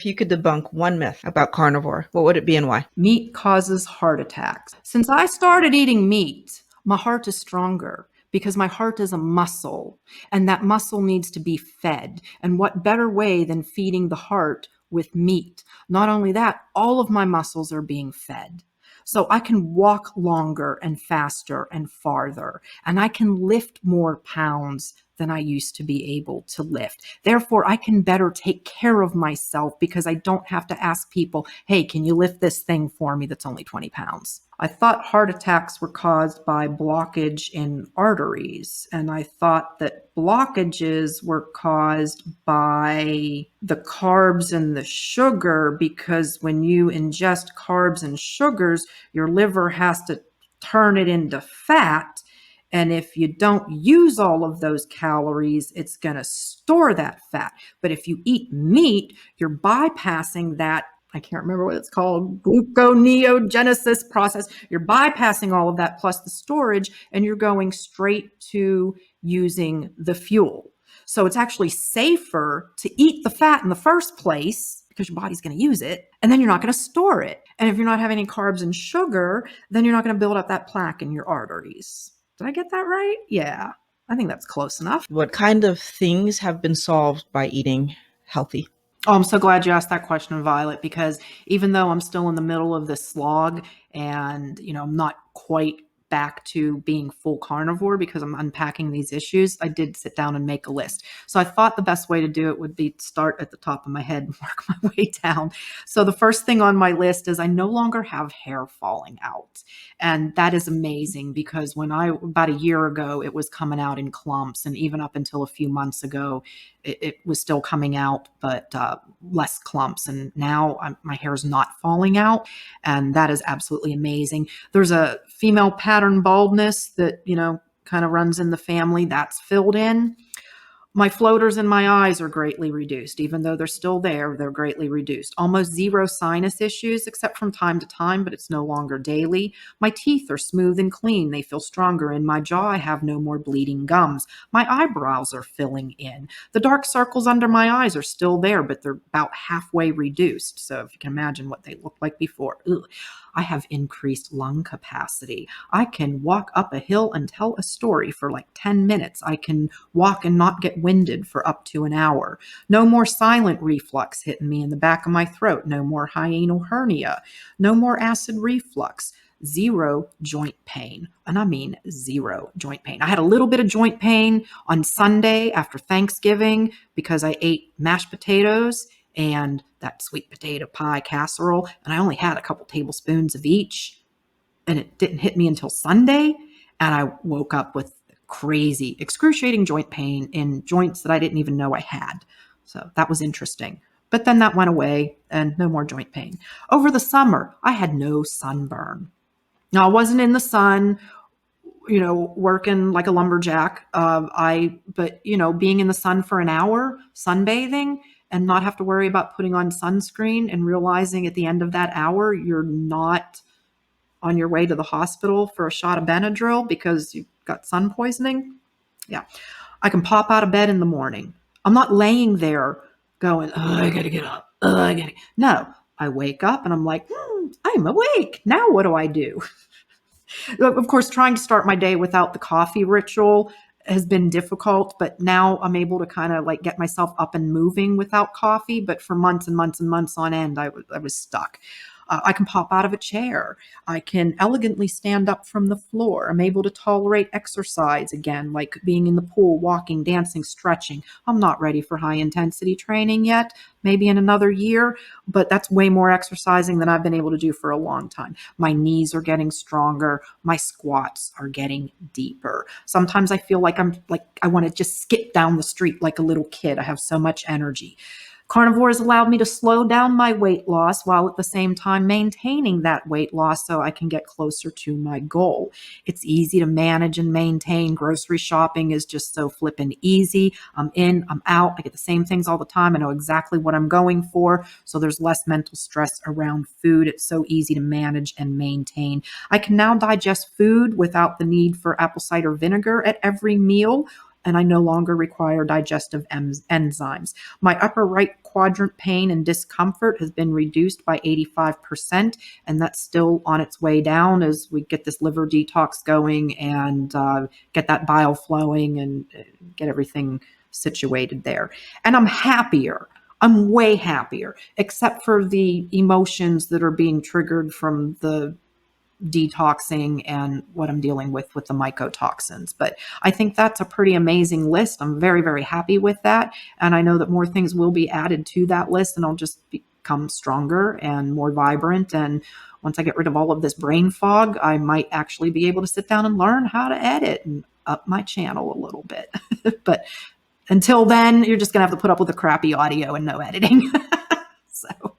If you could debunk one myth about carnivore, what would it be and why? Meat causes heart attacks. Since I started eating meat, my heart is stronger because my heart is a muscle, and that muscle needs to be fed. And what better way than feeding the heart with meat? Not only that, all of my muscles are being fed. So I can walk longer and faster and farther, and I can lift more pounds than I used to be able to lift. Therefore, I can better take care of myself because I don't have to ask people, hey, can you lift this thing for me that's only 20 pounds? I thought heart attacks were caused by blockage in arteries, and I thought that blockages were caused by the carbs and the sugar, because when you ingest carbs and sugars, your liver has to turn it into fat. And if you don't use all of those calories, it's going to store that fat. But if you eat meat, you're bypassing that. I can't remember what it's called, gluconeogenesis process. You're bypassing all of that plus the storage, and you're going straight to using the fuel. So it's actually safer to eat the fat in the first place because your body's going to use it, and then you're not going to store it. And if you're not having any carbs and sugar, then you're not going to build up that plaque in your arteries. Did I get that right? Yeah, I think that's close enough. What kind of things have been solved by eating healthy? Oh, I'm so glad you asked that question, Violet, because even though I'm still in the middle of this slog and, I'm not quite back to being full carnivore because I'm unpacking these issues, I did sit down and make a list. So I thought the best way to do it would be to start at the top of my head and work my way down. So the first thing on my list is I no longer have hair falling out. And that is amazing because about a year ago, it was coming out in clumps. And even up until a few months ago, it was still coming out, but less clumps. And now my hair is not falling out. And that is absolutely amazing. There's a female pattern baldness that, kind of runs in the family. That's filled in. My floaters in my eyes are greatly reduced. Even though they're still there, they're greatly reduced. Almost zero sinus issues, except from time to time, but it's no longer daily. My teeth are smooth and clean. They feel stronger. In my jaw, I have no more bleeding gums. My eyebrows are filling in. The dark circles under my eyes are still there, but they're about halfway reduced. So if you can imagine what they looked like before. Ugh. I have increased lung capacity. I can walk up a hill and tell a story for like 10 minutes. I can walk and not get winded for up to an hour. No more silent reflux hitting me in the back of my throat. No more hiatal hernia. No more acid reflux. Zero joint pain. And I mean zero joint pain. I had a little bit of joint pain on Sunday after Thanksgiving because I ate mashed potatoes and that sweet potato pie casserole, and I only had a couple tablespoons of each, and it didn't hit me until Sunday, and I woke up with crazy, excruciating joint pain in joints that I didn't even know I had. So that was interesting. But then that went away, and no more joint pain. Over the summer, I had no sunburn. Now, I wasn't in the sun, working like a lumberjack. But being in the sun for an hour, sunbathing, and not have to worry about putting on sunscreen and realizing at the end of that hour, you're not on your way to the hospital for a shot of Benadryl because you've got sun poisoning. Yeah. I can pop out of bed in the morning. I'm not laying there going, oh, I got to get up. No, I wake up and I'm like, I'm awake. Now what do I do? Of course, trying to start my day without the coffee ritual has been difficult, but now I'm able to kind of like get myself up and moving without coffee. But for months and months and months on end, I was stuck. I can pop out of a chair. I can elegantly stand up from the floor. I'm able to tolerate exercise again, like being in the pool, walking, dancing, stretching. I'm not ready for high intensity training yet, maybe in another year, but that's way more exercising than I've been able to do for a long time. My knees are getting stronger. My squats are getting deeper. Sometimes I feel like I want to just skip down the street like a little kid. I have so much energy. Carnivore has allowed me to slow down my weight loss while at the same time maintaining that weight loss so I can get closer to my goal. It's easy to manage and maintain. Grocery shopping is just so flippin' easy. I'm in, I'm out. I get the same things all the time. I know exactly what I'm going for. So there's less mental stress around food. It's so easy to manage and maintain. I can now digest food without the need for apple cider vinegar at every meal, and I no longer require digestive enzymes. My upper right quadrant pain and discomfort has been reduced by 85%, and that's still on its way down as we get this liver detox going and get that bile flowing and get everything situated there. And I'm happier. I'm way happier, except for the emotions that are being triggered from the detoxing and what I'm dealing with the mycotoxins. But I think that's a pretty amazing list. I'm very, very happy with that. And I know that more things will be added to that list, and I'll just become stronger and more vibrant. And once I get rid of all of this brain fog, I might actually be able to sit down and learn how to edit and up my channel a little bit. But until then, you're just going to have to put up with the crappy audio and no editing. So